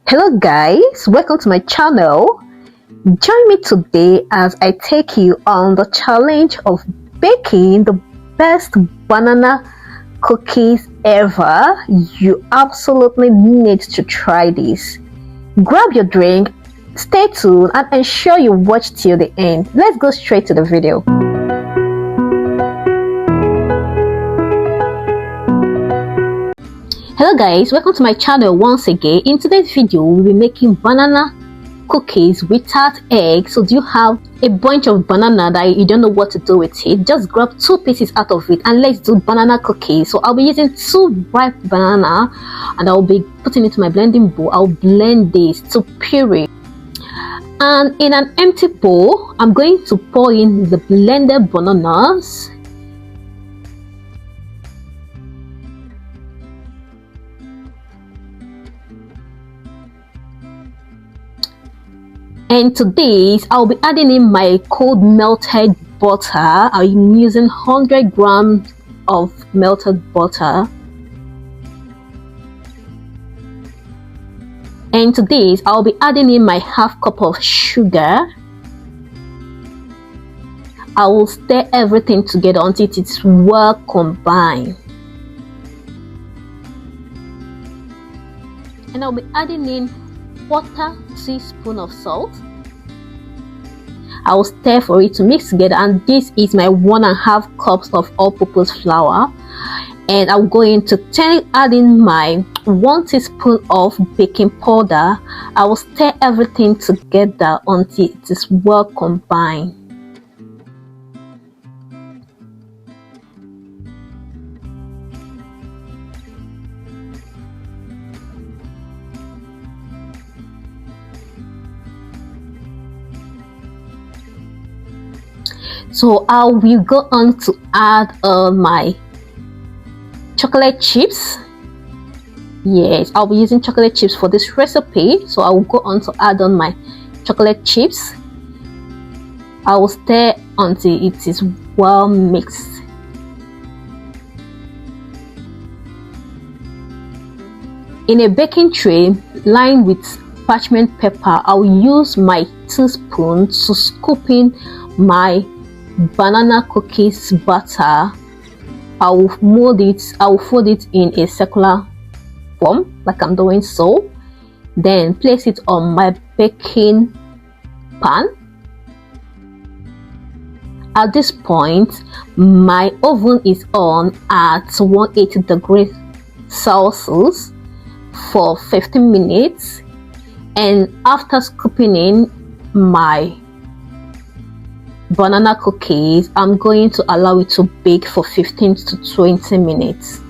Hello guys, welcome to my channel. Join me today as I take you on the challenge of baking the best banana cookies ever. You absolutely need to try this. Grab your drink, stay tuned, and ensure you watch till the end. Let's go straight to the video. Hello guys, welcome to my channel once again. In today's video we'll be making banana cookies without eggs. So do you have a bunch of banana that you don't know what to do with it? Just grab 2 pieces out of it and let's do banana cookies. So I'll be using 2 ripe banana and I'll be putting it into my blending bowl. I'll blend this to puree, and in an empty bowl I'm going to pour in the blended bananas. And to this, I'll be adding in my cold melted butter. I'm using 100 grams of melted butter. And to this, I'll be adding in my ½ cup of sugar. I will stir everything together until it's well combined. And I'll be adding in 1/4 teaspoon of salt. I will stir for it to mix together, and this is my 1½ cups of all-purpose flour. And I'm going to add in my 1 teaspoon of baking powder. I will stir everything together until it is well combined. So I will go on to add my chocolate chips. Yes, I'll be using chocolate chips for this recipe. So I will go on to add on my chocolate chips. I will stir until it is well mixed. In a baking tray lined with parchment paper, I will use my teaspoon to scoop in my banana cookies batter. I will fold it in a circular form like I'm doing so. Then place it on my baking pan. At this point, my oven is on at 180 degrees Celsius for 15 minutes. And after scooping in my banana cookies, I'm going to allow it to bake for 15 to 20 minutes.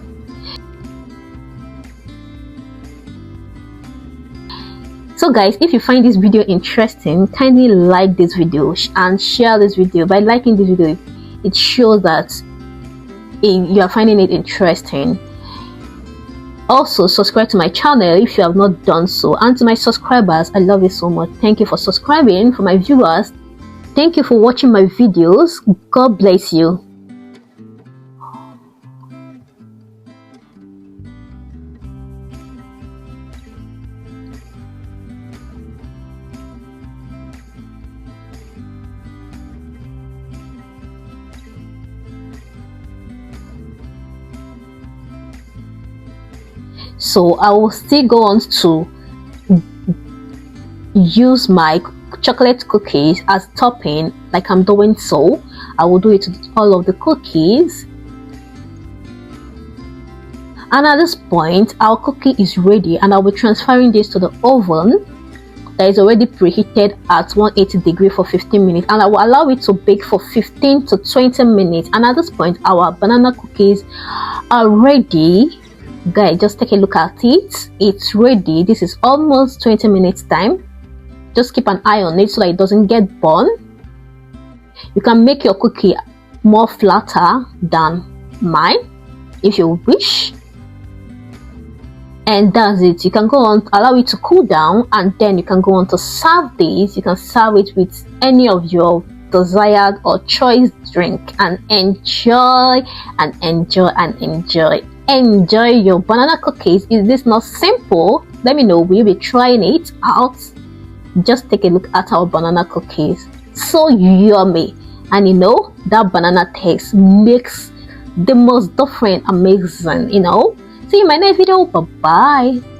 So guys, if you find this video interesting, kindly like this video and share this video. By liking this video, it shows that you are finding it interesting. Also, subscribe to my channel if you have not done so, and to my subscribers, I love you so much. Thank you for subscribing. For my viewers, thank you for watching my videos. God bless you. So I will still go on to use my chocolate cookies as topping like I'm doing so. I will do it with all of the cookies, and at this point our cookie is ready, and I'll be transferring this to the oven that is already preheated at 180 degrees for 15 minutes, and I will allow it to bake for 15 to 20 minutes. And at this point our banana cookies are ready. Guys, just take a look at it. It's ready. This is almost 20 minutes time. Just keep an eye on it so that it doesn't get burned. You can make your cookie more flatter than mine if you wish. And that's it. You can go on, allow it to cool down, and then you can go on to serve this. You can serve it with any of your desired or choice drink and enjoy and enjoy and enjoy. enjoy your banana cookies. Is this not simple? Let me know. Will you be trying it out? Just take a look at our banana cookies. So yummy. And you know, that banana taste makes the most different amazing, you know. See you in my next video. Bye bye.